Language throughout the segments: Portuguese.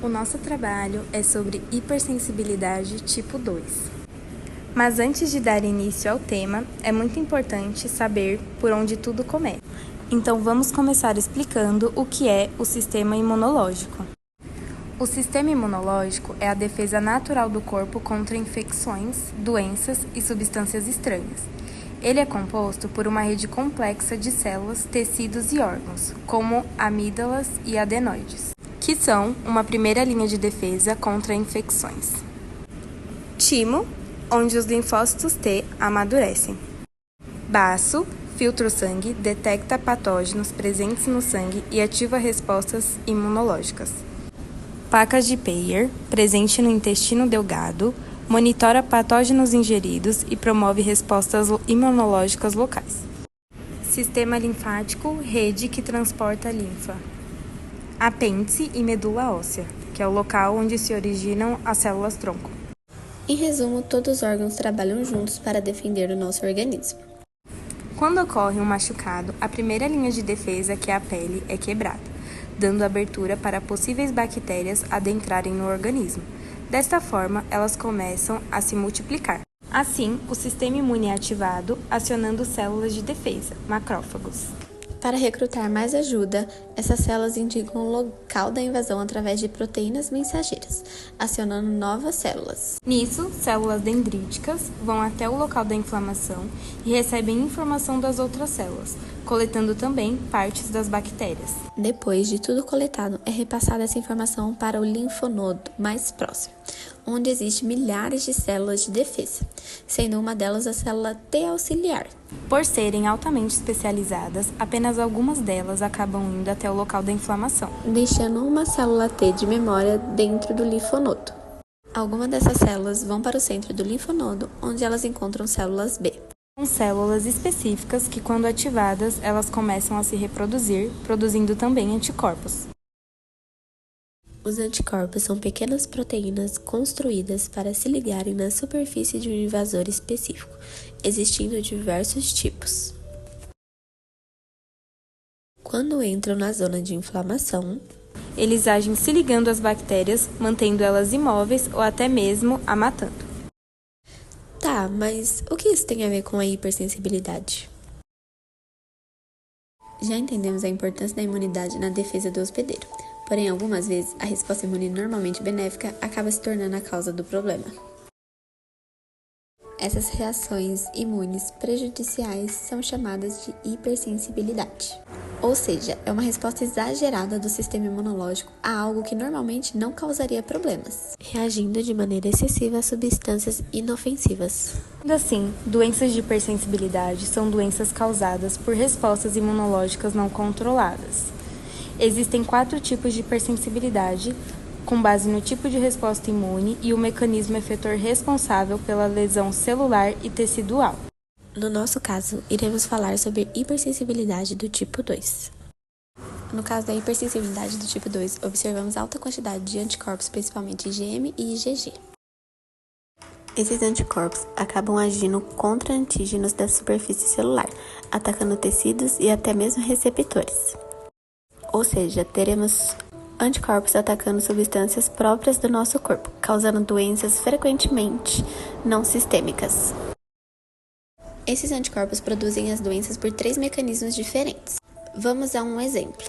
O nosso trabalho é sobre hipersensibilidade tipo 2. Mas antes de dar início ao tema, é muito importante saber por onde tudo começa. Então vamos começar explicando o que é o sistema imunológico. O sistema imunológico é a defesa natural do corpo contra infecções, doenças e substâncias estranhas. Ele é composto por uma rede complexa de células, tecidos e órgãos, como amígdalas e adenoides, que são uma primeira linha de defesa contra infecções. Timo, onde os linfócitos T amadurecem. Baço, filtra o sangue, detecta patógenos presentes no sangue e ativa respostas imunológicas. Placas de Peyer, presente no intestino delgado, monitora patógenos ingeridos e promove respostas imunológicas locais. Sistema linfático, rede que transporta a linfa. Apêndice e medula óssea, que é o local onde se originam as células-tronco. Em resumo, todos os órgãos trabalham juntos para defender o nosso organismo. Quando ocorre um machucado, a primeira linha de defesa, que é a pele, é quebrada, dando abertura para possíveis bactérias adentrarem no organismo. Desta forma, elas começam a se multiplicar. Assim, o sistema imune é ativado, acionando células de defesa, macrófagos. Para recrutar mais ajuda, essas células indicam o local da invasão através de proteínas mensageiras, acionando novas células. Nisso, células dendríticas vão até o local da inflamação e recebem informação das outras células, coletando também partes das bactérias. Depois de tudo coletado, é repassada essa informação para o linfonodo mais próximo, onde existem milhares de células de defesa, sendo uma delas a célula T auxiliar. Por serem altamente especializadas, apenas algumas delas acabam indo até o local da inflamação, deixando uma célula T de memória dentro do linfonodo. Algumas dessas células vão para o centro do linfonodo, onde elas encontram células B. São células específicas que, quando ativadas, elas começam a se reproduzir, produzindo também anticorpos. Os anticorpos são pequenas proteínas construídas para se ligarem na superfície de um invasor específico, existindo diversos tipos. Quando entram na zona de inflamação, eles agem se ligando às bactérias, mantendo elas imóveis ou até mesmo a matando. Tá, mas o que isso tem a ver com a hipersensibilidade? Já entendemos a importância da imunidade na defesa do hospedeiro, porém algumas vezes a resposta imune normalmente benéfica acaba se tornando a causa do problema. Essas reações imunes prejudiciais são chamadas de hipersensibilidade. Ou seja, é uma resposta exagerada do sistema imunológico a algo que normalmente não causaria problemas, reagindo de maneira excessiva a substâncias inofensivas. Ainda assim, doenças de hipersensibilidade são doenças causadas por respostas imunológicas não controladas. Existem 4 tipos de hipersensibilidade, com base no tipo de resposta imune e o mecanismo efetor responsável pela lesão celular e tecidual. No nosso caso, iremos falar sobre hipersensibilidade do tipo 2. No caso da hipersensibilidade do tipo 2, observamos alta quantidade de anticorpos, principalmente IgM e IgG. Esses anticorpos acabam agindo contra antígenos da superfície celular, atacando tecidos e até mesmo receptores. Ou seja, teremos anticorpos atacando substâncias próprias do nosso corpo, causando doenças frequentemente não sistêmicas. Esses anticorpos produzem as doenças por 3 mecanismos diferentes. Vamos a um exemplo.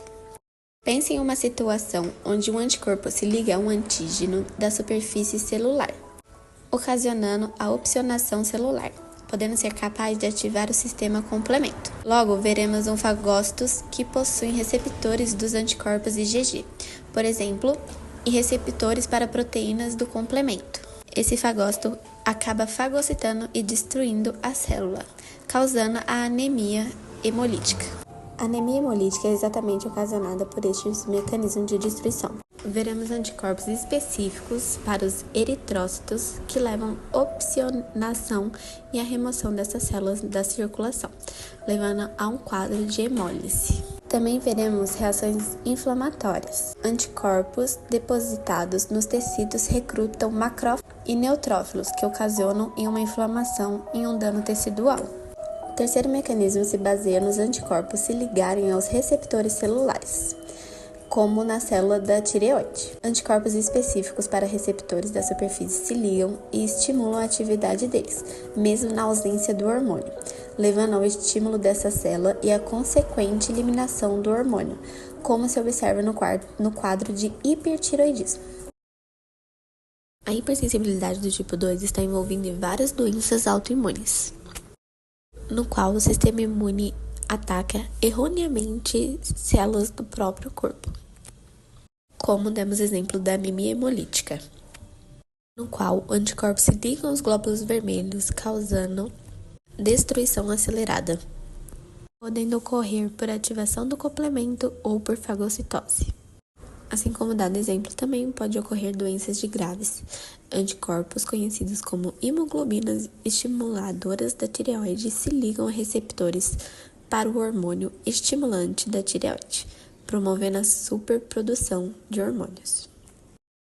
Pense em uma situação onde um anticorpo se liga a um antígeno da superfície celular, ocasionando a opsonação celular, podendo ser capaz de ativar o sistema complemento. Logo, veremos um fagócitos que possuem receptores dos anticorpos IgG, por exemplo, e receptores para proteínas do complemento. Esse fagócito acaba fagocitando e destruindo a célula, causando a anemia hemolítica. A anemia hemolítica é exatamente ocasionada por estes mecanismos de destruição. Veremos anticorpos específicos para os eritrócitos que levam à opsоnação e à remoção dessas células da circulação, levando a um quadro de hemólise. Também veremos reações inflamatórias. Anticorpos depositados nos tecidos recrutam macrófagos e neutrófilos, que ocasionam em uma inflamação e um dano tecidual. O terceiro mecanismo se baseia nos anticorpos se ligarem aos receptores celulares, como na célula da tireoide. Anticorpos específicos para receptores da superfície se ligam e estimulam a atividade deles, mesmo na ausência do hormônio, levando ao estímulo dessa célula e à consequente eliminação do hormônio, como se observa no quadro de hipertireoidismo. A hipersensibilidade do tipo 2 está envolvida em várias doenças autoimunes, no qual o sistema imune ataca erroneamente células do próprio corpo, como demos exemplo da anemia hemolítica, no qual anticorpos se ligam aos glóbulos vermelhos, causando destruição acelerada, podendo ocorrer por ativação do complemento ou por fagocitose. Assim como dado exemplo, também pode ocorrer doenças de graves. Anticorpos conhecidos como imuglobinas estimuladoras da tireoide se ligam a receptores para o hormônio estimulante da tireoide, promovendo a superprodução de hormônios.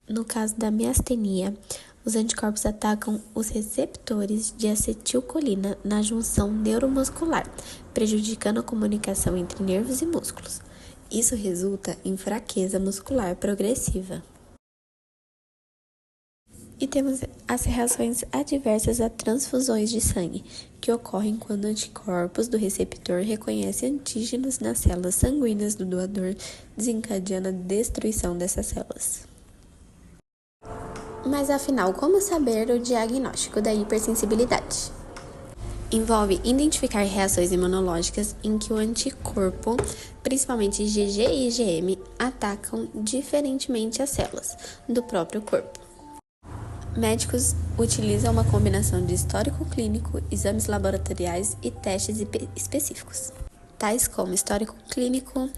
No caso da miastenia, os anticorpos atacam os receptores de acetilcolina na junção neuromuscular, prejudicando a comunicação entre nervos e músculos. Isso resulta em fraqueza muscular progressiva. E temos as reações adversas a transfusões de sangue, que ocorrem quando anticorpos do receptor reconhecem antígenos nas células sanguíneas do doador, desencadeando a destruição dessas células. Mas afinal, como saber o diagnóstico da hipersensibilidade? Envolve identificar reações imunológicas em que o anticorpo, principalmente IgG e IgM, atacam diferentemente as células do próprio corpo. Médicos utilizam uma combinação de histórico clínico, exames laboratoriais e testes específicos, tais como histórico clínico,